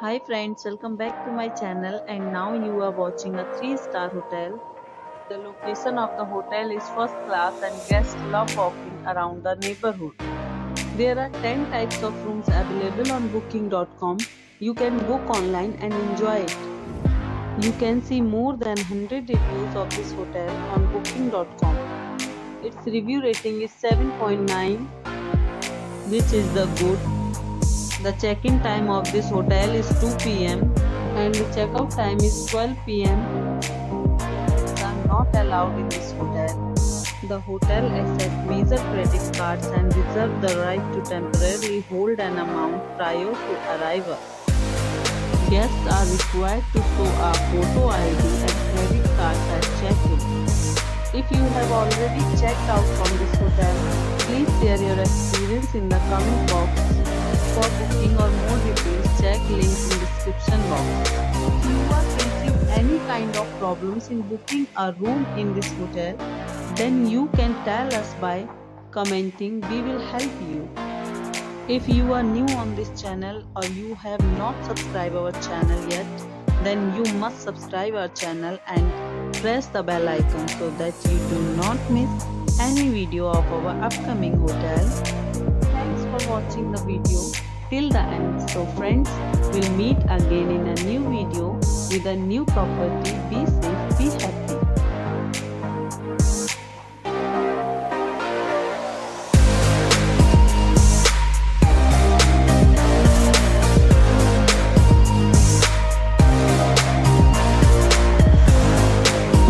Hi friends, welcome back to my channel and now you are watching a 3-star hotel. The location of the hotel is first class and guests love walking around the neighborhood. There are 10 types of rooms available on booking.com. You can book online and enjoy it. You can see more than 100 reviews of this hotel on booking.com. Its review rating is 7.9, which is the good. The check-in time of this hotel is 2 p.m. and the checkout time is 12 p.m. Pets are not allowed in this hotel. The hotel accepts major credit cards and reserves the right to temporarily hold an amount prior to arrival. Guests are required to show a photo ID and credit cards at check-in. If you have already checked out from this hotel, please share your experience in the comment box. For booking or more details, check links in description box. If you are facing any kind of problems in booking a room in this hotel, then you can tell us by commenting. We will help you. If you are new on this channel or you have not subscribed our channel yet, then you must subscribe our channel and press the bell icon so that you do not miss any video of our upcoming hotel. Thanks for watching the video till the end. So friends, we'll meet again in a new video with a new property. Be safe.